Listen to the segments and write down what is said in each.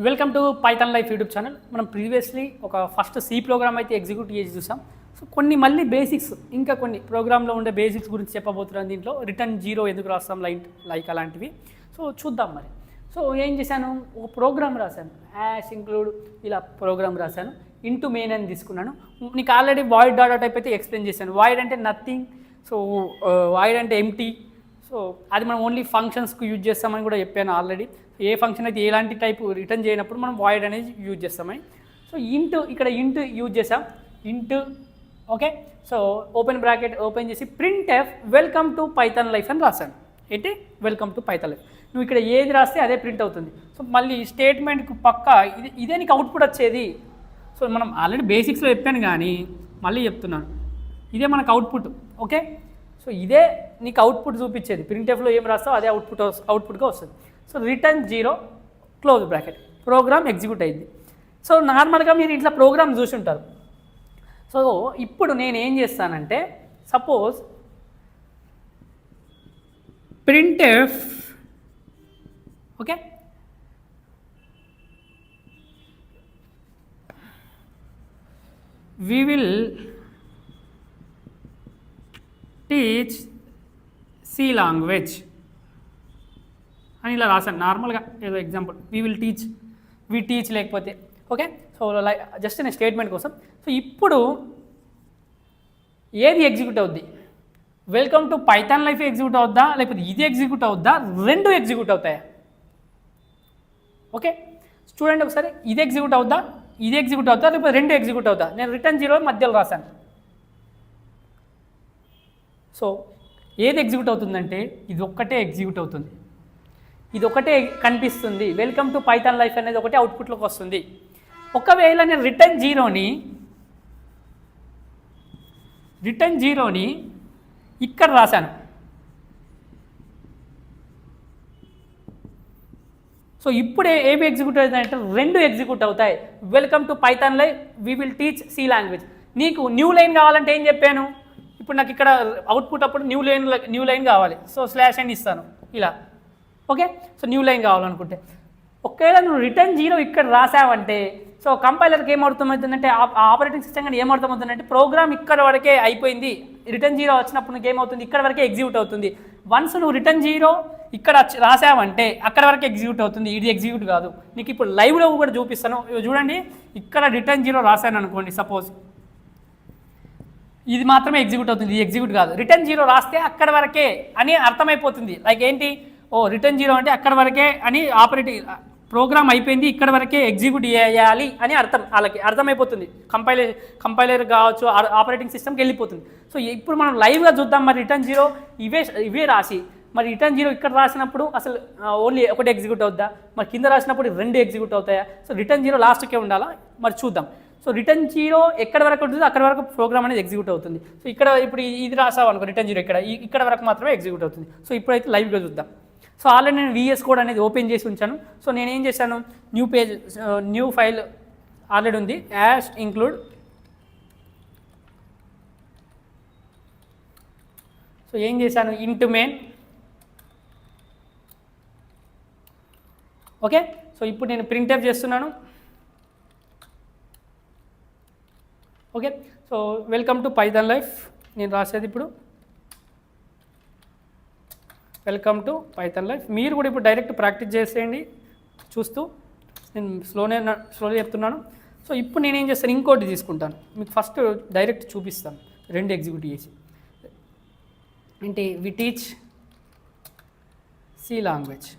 Welcome to Python life YouTube channel. మనం previously ఒక first C program అయితే execute చేసి చూసాం. సో కొన్ని మళ్ళీ బేసిక్స్, ఇంకా కొన్ని ప్రోగ్రాంలో ఉండే బేసిక్స్ గురించి చెప్పబోతున్నాను. దీంట్లో రిటర్న్ జీరో ఎందుకు రాస్తాం లైక్ అలాంటివి. సో చూద్దాం మరి. సో ఏం చేశాను, ఒక ప్రోగ్రామ్ రాశాను, యాష్ ఇంక్లూడ్ ఇలా ప్రోగ్రామ్ రాశాను. ఇంటూ మెయిన్ అని తీసుకున్నాను. నీకు ఆల్రెడీ వాయిడ్ డాటా టైప్ అయితే ఎక్స్ప్లెయిన్ చేశాను. వాయిడ్ అంటే నథింగ్, సో వాయిడ్ అంటే ఎంటీ. సో అది మనం ఓన్లీ ఫంక్షన్స్కి యూజ్ చేస్తామని కూడా చెప్పాను ఆల్రెడీ. ఏ ఫంక్షన్ అయితే ఎలాంటి టైపు రిటర్న్ చేయనప్పుడు మనం వాయిడ్ అనేది యూజ్ చేస్తామని. సో ఇక్కడ ఇంటూ యూజ్ చేసాం. Int okay. So open bracket open చేసి printf welcome to Python life అని రాశాను. ఏంటి వెల్కమ్ టు పైథాన్ లైఫ్. నువ్వు ఇక్కడ ఏది రాస్తే అదే ప్రింట్ అవుతుంది. సో మళ్ళీ స్టేట్మెంట్కి పక్కా ఇదే నీకు అవుట్పుట్ వచ్చేది. సో మనం ఆల్రెడీ బేసిక్స్లో చెప్పాను కానీ మళ్ళీ చెప్తున్నాను, ఇదే మనకు అవుట్పుట్. ఓకే. సో ఇదే నీకు అవుట్పుట్ చూపించేది. ప్రింట్ఎఫ్లో ఏం రాస్తావు అదే అవుట్పుట్గా వస్తుంది. So return zero close bracket, programme execute అయింది. సో నార్మల్గా మీరు ఇట్లా ప్రోగ్రామ్ చూసి ఉంటారు. సో ఇప్పుడు నేను ఏం చేస్తానంటే, suppose printf okay we will teach C language అని ఇలా రాశాను నార్మల్గా, ఏదో ఎగ్జాంపుల్ వి టీచ్ లేకపోతే ఓకే. సో జస్ట్ నేను స్టేట్మెంట్ కోసం. సో ఇప్పుడు ఏది ఎగ్జిక్యూట్ అవుద్ది, welcome to Python life execute అవుద్దా లేకపోతే ఇది ఎగ్జిక్యూట్ అవుద్దా, రెండు ఎగ్జిక్యూట్ అవుతాయా? ఓకే చూడండి ఒకసారి, ఇది ఎగ్జిక్యూట్ అవుద్దా, ఇది ఎగ్జిక్యూట్ అవుతా లేకపోతే రెండు ఎగ్జిక్యూట్ అవుతా. నేను రిటర్న్ జీరో మధ్యలో రాశాను. సో ఏది ఎగ్జిక్యూట్ అవుతుందంటే ఇది ఒక్కటే ఎగ్జిక్యూట్ అవుతుంది, ఇది ఒకటే కనిపిస్తుంది. వెల్కమ్ టు పైథాన్ లైఫ్ అనేది ఒకటే అవుట్పుట్లోకి వస్తుంది. ఒకవేళ నేను రిటర్న్ జీరోని ఇక్కడ రాశాను. సో ఇప్పుడు ఏమి ఎగ్జిక్యూట్ అవుతాయంటే రెండు ఎగ్జిక్యూట్ అవుతాయి. Welcome to Python life we will teach C language. నీకు న్యూ లైన్ కావాలంటే ఏం చెప్పాను, ఇప్పుడు నాకు ఇక్కడ అవుట్పుట్ అప్పుడు న్యూ లైన్ కావాలి. సో స్లాష్ అని ఇస్తాను ఇలా. ఓకే. సో న్యూ లైన్ కావాలనుకుంటే, ఒకవేళ నువ్వు రిటర్న్ జీరో ఇక్కడ రాసావంటే సో కంపైలర్కి ఏమర్థమవుతుందంటే, ఆపరేటింగ్ సిస్టమ్ కానీ ఏమర్థమవుతుందంటే ప్రోగ్రామ్ ఇక్కడ వరకే అయిపోయింది. రిటర్న్ జీరో వచ్చినప్పుడు నీకు ఏమవుతుంది, ఇక్కడ వరకే ఎగ్జిక్యూట్ అవుతుంది. వన్స్ నువ్వు రిటర్న్ జీరో ఇక్కడ రాసావంటే అక్కడ వరకు ఎగ్జిక్యూట్ అవుతుంది, ఇది ఎగ్జిక్యూట్ కాదు. నీకు ఇప్పుడు లైవ్లో కూడా చూపిస్తాను చూడండి. ఇక్కడ రిటర్న్ జీరో రాశాను అనుకోండి, సపోజ్ ఇది మాత్రమే ఎగ్జిక్యూట్ అవుతుంది, ఇది ఎగ్జిక్యూట్ కాదు. రిటర్న్ జీరో రాస్తే అక్కడ వరకే అని అర్థమైపోతుంది. లైక్ ఏంటి, రిటర్న్ జీరో అంటే అక్కడ వరకే అని, ప్రోగ్రామ్ అయిపోయింది ఇక్కడ వరకే ఎగ్జిక్యూట్ చేయాలి అని వాళ్ళకి అర్థమైపోతుంది. కంపైలర్ కావచ్చు, ఆపరేటింగ్ సిస్టమ్కి వెళ్ళిపోతుంది. సో ఇప్పుడు మనం లైవ్గా చూద్దాం. మరి రిటర్న్ జీరో ఇవే రాసి, మరి రిటర్న్ జీరో ఇక్కడ రాసినప్పుడు అసలు ఓన్లీ ఒకటి ఎగ్జిక్యూట్ అవుద్దా, మరి కింద రాసినప్పుడు రెండు ఎగ్జిక్యూట్ అవుతాయా? సో రిటర్న్ జీరో లాస్ట్కే ఉండాలా, మరి చూద్దాం. సో రిటర్న్ జీరో ఎక్కడ వరకు ఉంటుందో అక్కడ వరకు ప్రోగ్రామ్ అనేది ఎగ్జిక్యూట్ అవుతుంది. సో ఇప్పుడు ఇది రాసావు అనుకో, రిటర్న్ జీరో ఇక్కడ వరకు మాత్రమే ఎగ్జిక్యూట్ అవుతుంది. సో ఇప్పుడైతే లైవ్గా చూద్దాం. సో ఆల్రెడీ నేను VS కోడ్ అనేది ఓపెన్ చేసి ఉంచాను. సో నేను ఏం చేశాను, న్యూ ఫైల్ ఆల్రెడీ ఉంది, యాష్ ఇంక్లూడ్. సో ఏం చేశాను, ఇంటూ మెయిన్. ఓకే. సో ఇప్పుడు నేను ప్రింట్ఎఫ్ చేస్తున్నాను. Okay. So welcome to Python life నేను రాసేది ఇప్పుడు వెల్కమ్ టు పైథాన్ లైఫ్. మీరు కూడా ఇప్పుడు డైరెక్ట్ ప్రాక్టీస్ చేసేయండి చూస్తూ. నేను స్లోలీ చెప్తున్నాను. సో ఇప్పుడు నేనేం చేస్తాను, ఇంకోటి తీసుకుంటాను, మీకు ఫస్ట్ డైరెక్ట్ చూపిస్తాను రెండు ఎగ్జిక్యూట్ చేసి. ఏంటి, వి టీచ్ సి లాంగ్వేజ్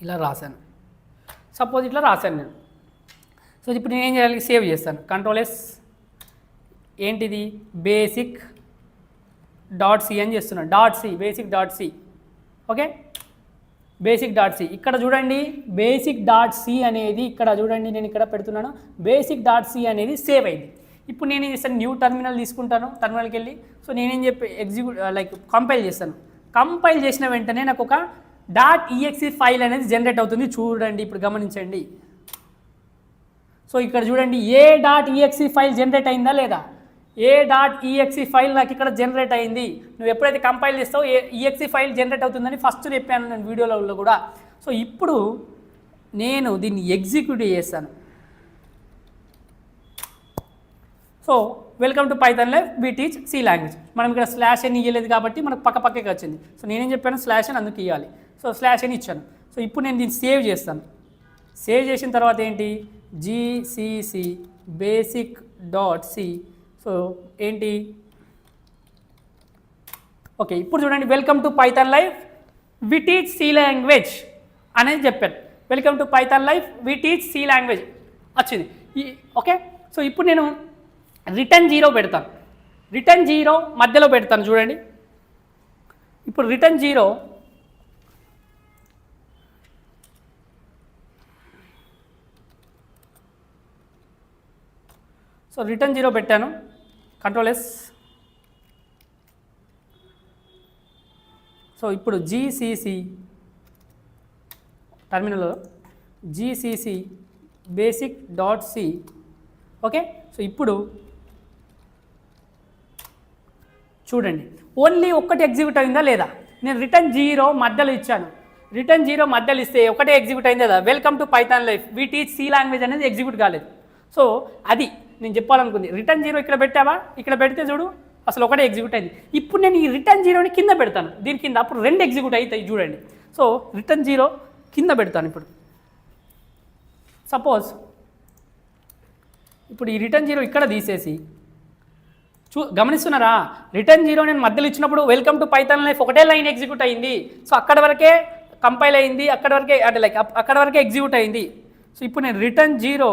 ఇలా రాశాను. సపోజ్ ఇట్లా రాశాను నేను. సో ఇప్పుడు నేనేం చేయాలి, సేవ్ చేస్తాను, Ctrl+S. ఏంటిది, బేసిక్ డాట్ సి అని చేస్తున్నాను. Basic dot C. Okay. Basic dot C ఇక్కడ చూడండి, బేసిక్ డాట్ సి అనేది ఇక్కడ చూడండి, నేను ఇక్కడ పెడుతున్నాను. బేసిక్ డాట్ సి అనేది సేవ్ అయింది. ఇప్పుడు నేను ఏం చేస్తాను, న్యూ టర్మినల్ తీసుకుంటాను, టర్మినల్కి వెళ్ళి. సో నేనేం చెప్పి కంపైల్ చేస్తాను. కంపైల్ చేసిన వెంటనే నాకు ఒక .exe ఫైల్ అనేది జనరేట్ అవుతుంది. చూడండి ఇప్పుడు గమనించండి. సో ఇక్కడ చూడండి, .exe ఫైల్ జనరేట్ అయిందా లేదా, .exe ఫైల్ నాకు ఇక్కడ జనరేట్ అయింది. నువ్వు ఎప్పుడైతే కంపైల్ చేస్తావో exe ఫైల్ జనరేట్ అవుతుందని ఫస్ట్ చెప్పాను నేను వీడియోలో కూడా. సో ఇప్పుడు నేను దీన్ని ఎగ్జిక్యూట్ చేస్తాను. So welcome to Python live we teach C language. మనం ఇక్కడ స్లాష్ అని ఇవ్వలేదు కాబట్టి మనకు పక్కకే వచ్చింది. సో నేనేం చెప్పాను, స్లాష్ అని అందుకు ఇవ్వాలి. సో స్లాష్ అని ఇచ్చాను. సో ఇప్పుడు నేను దీన్ని సేవ్ చేస్తాను. సేవ్ చేసిన తర్వాత ఏంటి, GCC basic dot C. So ఏంటి, ఓకే ఇప్పుడు చూడండి, welcome to Python live we teach C language అనేది చెప్పాను. Welcome to Python live we teach C language వచ్చింది. ఓకే, సో ఇప్పుడు నేను రిటర్న్ 0 పెడతాను. రిటర్న్ 0 మధ్యలో పెడతాను చూడండి. ఇప్పుడు రిటర్న్ 0 సో రిటర్న్ 0 పెట్టాను. Control S. సో ఇప్పుడు జీసీసీ టర్మినల్లో GCC basic dot C. Okay, so ఇప్పుడు చూడండి ఓన్లీ ఒక్కటి ఎగ్జిక్యూట్ అయిందా లేదా. నేను రిటర్న్ 0 మధ్యలో ఇచ్చాను. రిటర్న్ 0 మధ్యలో ఇస్తే ఒకటే ఎగ్జిక్యూట్ అయింది కదా, welcome to Python live we teach C language అనేది ఎగ్జిక్యూట్ కాలేదు. సో అది నేను చెప్పాలనుకుంది. రిటర్న్ 0 ఇక్కడ పెట్టావా, ఇక్కడ పెడితే చూడు అసలు ఒకటే ఎగ్జిక్యూట్ అయింది. ఇప్పుడు నేను ఈ రిటర్న్ 0ని కింద పెడతాను, దీని కింద. అప్పుడు 2 ఎగ్జిక్యూట్ అవుతాయి చూడండి. సో రిటర్న్ 0 కింద పెడతాను. సపోజ్ ఇప్పుడు ఈ రిటర్న్ 0 ఇక్కడ తీసేసి గమనిస్తున్నారా, రిటర్న్ 0 నేను మధ్యలో ఇచ్చినప్పుడు వెల్కమ్ టు పైథాన్ లైఫ్ ఒకటే లైన్ ఎగ్జిక్యూట్ అయింది. సో అక్కడ వరకే కంపైల్ అయింది, అక్కడ వరకే అంటే లైక్ అక్కడ వరకే ఎగ్జిక్యూట్ అయింది. సో ఇప్పుడు నేను రిటర్న్ 0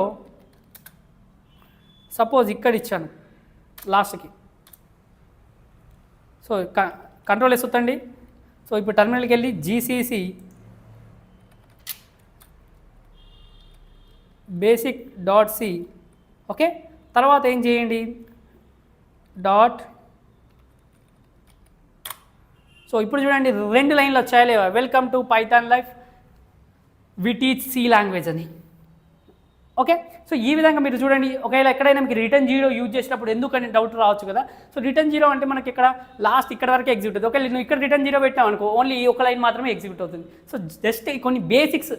సపోజ్ ఇక్కడ ఇచ్చాను లాస్ట్కి. సో కంట్రోల్ ఎత్తండి. సో ఇప్పుడు టర్మినల్కి వెళ్ళి GCC basic dot C. Okay, తర్వాత ఏం చేయండి, డాట్. సో ఇప్పుడు చూడండి 2 లైన్లు వచ్చాయా లేవా, welcome to Python live we teach C language అని. ఓకే, సో ఈ విధంగా మీరు చూడండి. ఒకవేళ ఎక్కడైనా మీకు రిటర్న్ 0 యూజ్ చేసినప్పుడు ఎందుకని డౌట్ రావచ్చు కదా. సో రిటర్న్ 0 అంటే మనకి ఇక్కడ లాస్ట్ ఇక్కడ వరకు ఎగ్జిక్యూట్ అవుతుంది. ఒకవేళ నువ్వు ఇక్కడ రిటర్న్ 0 పెట్టావు అనుకో, ఓన్లీ ఈ ఒక లైన్ మాత్రమే ఎగ్జిక్యూట్ అవుతుంది. సో జస్ట్ కొన్ని బేసిక్స్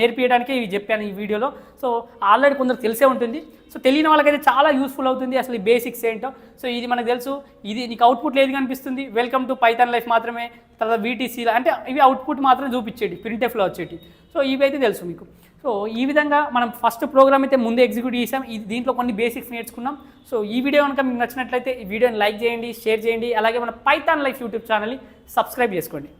నేర్పించడానికి ఇవి చెప్పాను ఈ వీడియోలో. సో ఆల్రెడీ కొందరు తెలిసే ఉంటుంది. సో తెలియని వాళ్ళకైతే చాలా యూస్ఫుల్ అవుతుంది అసలు ఈ బేసిక్స్ ఏంటో. సో ఇది మనకు తెలుసు. ఇది నీకు అవుట్పుట్ లేదు కనిపిస్తుంది, వెల్కమ్ టు పైథాన్ లైఫ్ మాత్రమే. తర్వాత వీటీసీ అంటే ఇవి అవుట్పుట్ మాత్రం చూపించేటి, ప్రింట్ఎఫ్లో వచ్చేటి. సో ఇవి అయితే తెలుసు మీకు. సో ఈ విధంగా మనం ఫస్ట్ ప్రోగ్రామ్ అయితే ముందే ఎగ్జిక్యూట్ చేసాం. దీంట్లో కొన్ని బేసిక్స్ నేర్చుకున్నాం. సో ఈ వీడియో కనుక మీకు నచ్చినట్లయితే ఈ వీడియోని లైక్ చేయండి, షేర్ చేయండి. అలాగే మన పైథాన్ లైఫ్ యూట్యూబ్ ఛానల్ని సబ్స్క్రైబ్ చేసుకోండి.